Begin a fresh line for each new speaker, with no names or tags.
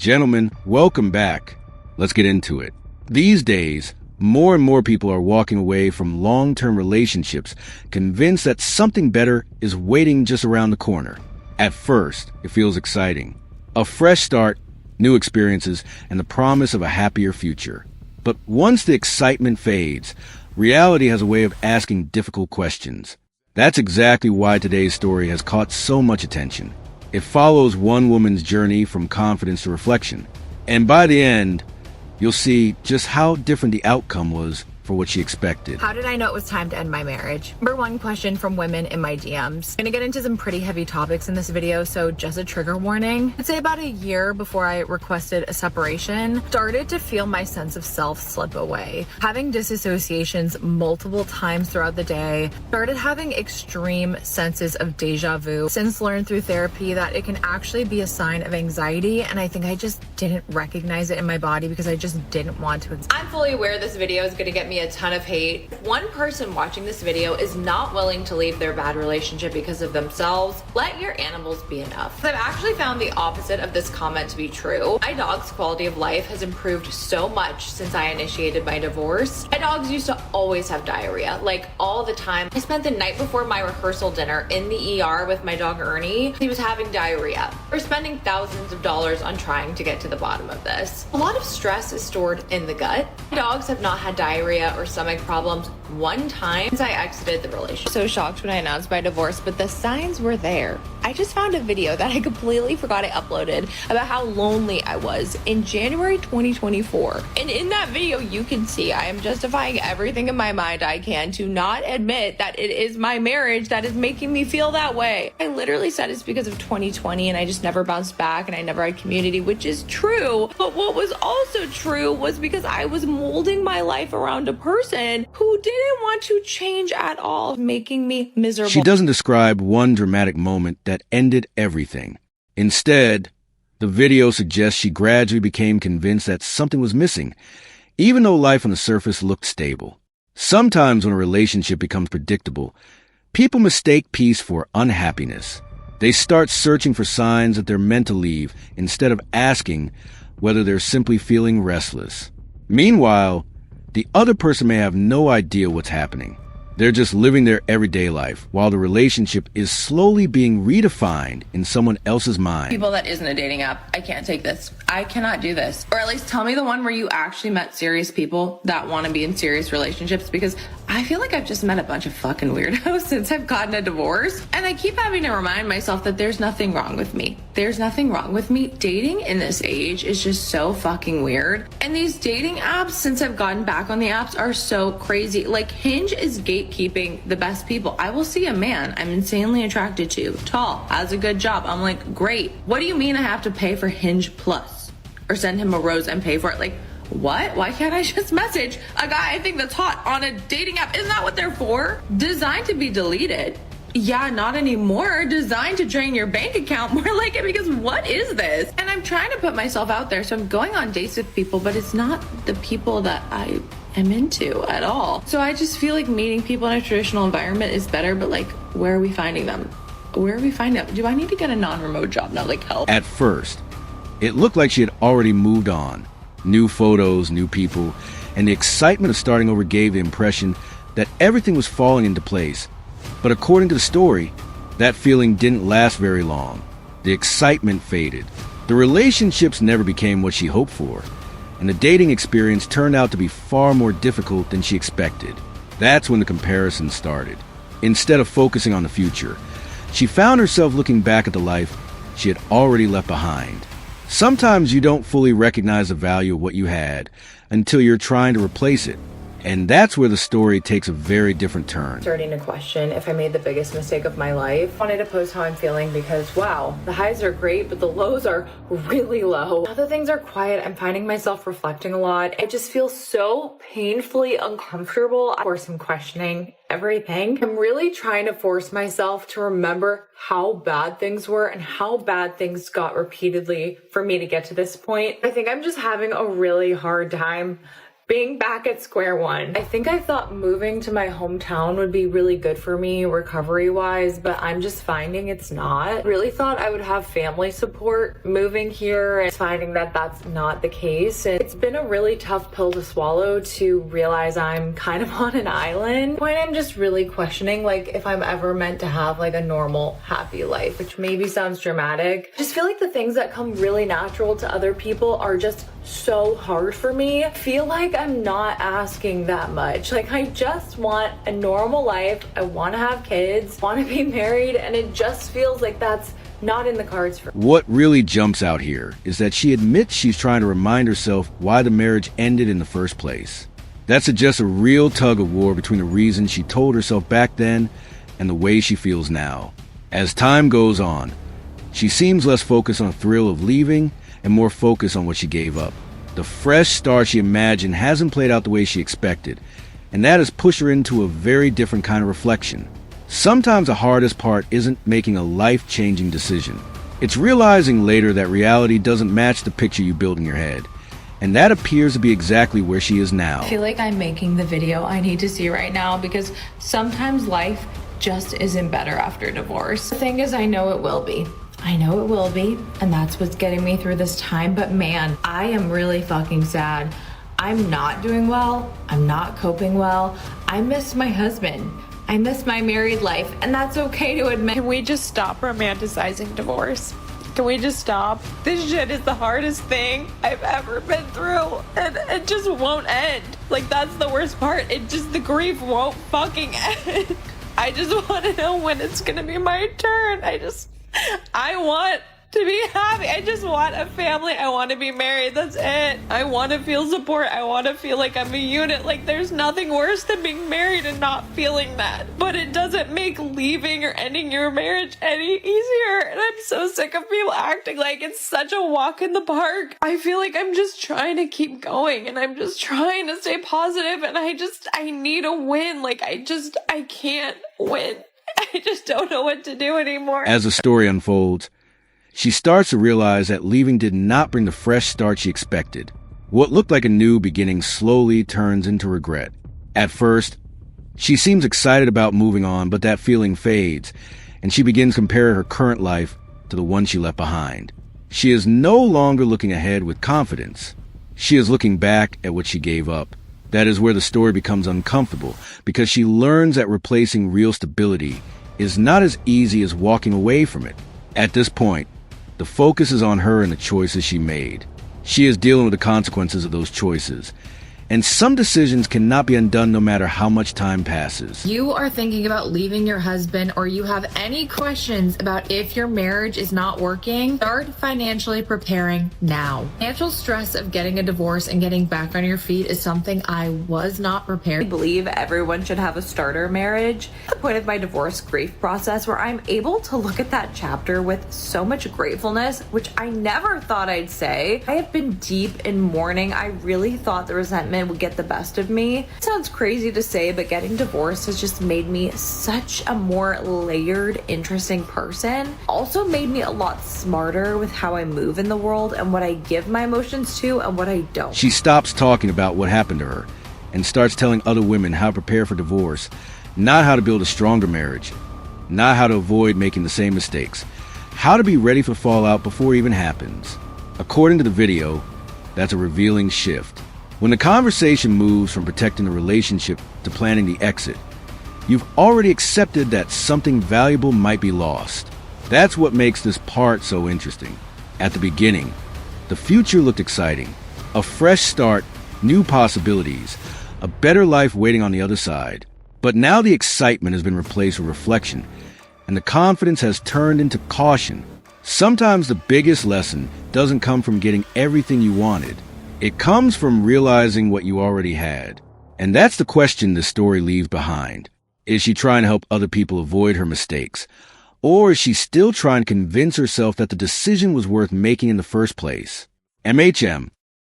Gentlemen, welcome back. Let's get into it. These days, more and more people are walking away from long-term relationships, convinced that something better is waiting just around the corner. At first, it feels exciting. A fresh start, new experiences, and the promise of a happier future. But once the excitement fades, reality has a way of asking difficult questions. That's exactly why today's story has caught so much attention. It follows one woman's journey from confidence to reflection. And by the end, you'll see just how different the outcome was for what she expected.
How did I know it was time to end my marriage? Number one question from women in my DMs. I'm gonna get into some pretty heavy topics in this video, so just a trigger warning. I'd say about a year before I requested a separation, started to feel my sense of self slip away. Having disassociations multiple times throughout the day, started having extreme senses of deja vu. Since learned through therapy that it can actually be a sign of anxiety, and I think I just didn't recognize it in my body because I just didn't want to. I'm fully aware this video is gonna get me a ton of hate. If one person watching this video is not willing to leave their bad relationship because of themselves, let your animals be enough. I've actually found the opposite of this comment to be true. My dog's quality of life has improved so much since I initiated my divorce. My dogs used to always have diarrhea, like all the time. I spent the night before my rehearsal dinner in the ER with my dog Ernie. He was having diarrhea. We're spending thousands of dollars on trying to get to the bottom of this. A lot of stress is stored in the gut. My dogs have not had diarrhea or stomach problems one time since I exited the relationship. So shocked when I announced my divorce, but the signs were there. I just found a video that I completely forgot I uploaded about how lonely I was in January 2024. And in that video, you can see I am justifying everything in my mind I can to not admit that it is my marriage that is making me feel that way. I literally said it's because of 2020 and I just never bounced back and I never had community, which is true. But what was also true was because I was molding my life around a person who didn't want to change at all, making me miserable.
She doesn't describe one dramatic moment that ended everything. Instead, the video suggests she gradually became convinced that something was missing, even though life on the surface looked stable. Sometimes when a relationship becomes predictable, people mistake peace for unhappiness. They start searching for signs that they're meant to leave instead of asking whether they're simply feeling restless. Meanwhile, the other person may have no idea what's happening. They're just living their everyday life while the relationship is slowly being redefined in someone else's mind.
People that isn't a dating app, I can't take this. I cannot do this. Or at least tell me the one where you actually met serious people that want to be in serious relationships, because I feel like I've just met a bunch of fucking weirdos since I've gotten a divorce. And I keep having to remind myself that there's nothing wrong with me. There's nothing wrong with me. Dating in this age is just so fucking weird. And these dating apps, since I've gotten back on the apps, are so crazy. Like Hinge is gatekeeping the best people. I will see a man I'm insanely attracted to, tall, has a good job. I'm like, great. What do you mean I have to pay for Hinge Plus? Or send him a rose and pay for it? Like, what? Why can't I just message a guy I think that's hot on a dating app? Isn't that what they're for? Designed to be deleted. Yeah, not anymore. Designed to drain your bank account. More like it, because what is this? And I'm trying to put myself out there, so I'm going on dates with people, but it's not the people that I am into at all. So I just feel like meeting people in a traditional environment is better, but like, where are we finding them? Where are we finding them? Do I need to get a non-remote job now? Like, help.
At first, it looked like she had already moved on. New photos, new people, and the excitement of starting over gave the impression that everything was falling into place. But according to the story, that feeling didn't last very long. The excitement faded. The relationships never became what she hoped for, and the dating experience turned out to be far more difficult than she expected. That's when the comparison started. Instead of focusing on the future, she found herself looking back at the life she had already left behind. Sometimes you don't fully recognize the value of what you had until you're trying to replace it. And that's where the story takes a very different turn.
Starting to question if I made the biggest mistake of my life. Wanted to post how I'm feeling because, wow, the highs are great, but the lows are really low. Now that things are quiet, I'm finding myself reflecting a lot. I just feel so painfully uncomfortable. Of course, I'm questioning everything. I'm really trying to force myself to remember how bad things were and how bad things got repeatedly for me to get to this point. I think I'm just having a really hard time being back at square one. I think I thought moving to my hometown would be really good for me recovery-wise, but I'm just finding it's not. Really thought I would have family support moving here, and finding that that's not the case. And it's been a really tough pill to swallow to realize I'm kind of on an island. When I'm just really questioning like if I'm ever meant to have like a normal, happy life, which maybe sounds dramatic. I just feel like the things that come really natural to other people are just so hard for me. I feel like I'm not asking that much. Like, I just want a normal life. I want to have kids, want to be married, and it just feels like that's not in the cards for me.
What really jumps out here is that she admits she's trying to remind herself why the marriage ended in the first place. That suggests a real tug of war between the reasons she told herself back then and the way she feels now. As time goes on, she seems less focused on the thrill of leaving and more focused on what she gave up. The fresh start she imagined hasn't played out the way she expected, and that has pushed her into a very different kind of reflection. Sometimes the hardest part isn't making a life-changing decision. It's realizing later that reality doesn't match the picture you built in your head, and that appears to be exactly where she is now.
I feel like I'm making the video I need to see right now because sometimes life just isn't better after divorce. The thing is, I know it will be. I know it will be, and that's what's getting me through this time, but man, I am really fucking sad. I'm not doing well. I'm not coping well. I miss my husband. I miss my married life, and that's okay to admit.
Can we just stop romanticizing divorce? Can we just stop? This shit is the hardest thing I've ever been through, and it just won't end. Like, that's the worst part. The grief won't fucking end. I just want to know when it's gonna be my turn. I want to be happy. I just want a family. I want to be married. That's it. I want to feel support. I want to feel like I'm a unit. Like, there's nothing worse than being married and not feeling that. But it doesn't make leaving or ending your marriage any easier. And I'm so sick of people acting like it's such a walk in the park. I feel like I'm just trying to keep going, and I'm just trying to stay positive, and I need a win. Like, I can't win. I just don't know what to do anymore.
As the story unfolds, she starts to realize that leaving did not bring the fresh start she expected. What looked like a new beginning slowly turns into regret. At first, she seems excited about moving on, but that feeling fades, and she begins comparing her current life to the one she left behind. She is no longer looking ahead with confidence. She is looking back at what she gave up. That is where the story becomes uncomfortable, because she learns that replacing real stability is not as easy as walking away from it. At this point, the focus is on her and the choices she made. She is dealing with the consequences of those choices, and some decisions cannot be undone no matter how much time passes.
You are thinking about leaving your husband, or you have any questions about if your marriage is not working, start financially preparing now. Financial stress of getting a divorce and getting back on your feet is something I was not prepared.
I believe everyone should have a starter marriage. At the point of my divorce grief process where I'm able to look at that chapter with so much gratefulness, which I never thought I'd say. I have been deep in mourning. I really thought the resentment would get the best of me. It sounds crazy to say, but getting divorced has just made me such a more layered, interesting person. Also made me a lot smarter with how I move in the world and what I give my emotions to and what I don't.
She stops talking about what happened to her and starts telling other women how to prepare for divorce, not how to build a stronger marriage, not how to avoid making the same mistakes, how to be ready for fallout before it even happens. According to the video, that's a revealing shift. When the conversation moves from protecting the relationship to planning the exit, you've already accepted that something valuable might be lost. That's what makes this part so interesting. At the beginning, the future looked exciting. A fresh start, new possibilities, a better life waiting on the other side. But now the excitement has been replaced with reflection, and the confidence has turned into caution. Sometimes the biggest lesson doesn't come from getting everything you wanted. It comes from realizing what you already had. And that's the question this story leaves behind. Is she trying to help other people avoid her mistakes? Or is she still trying to convince herself that the decision was worth making in the first place? MHM,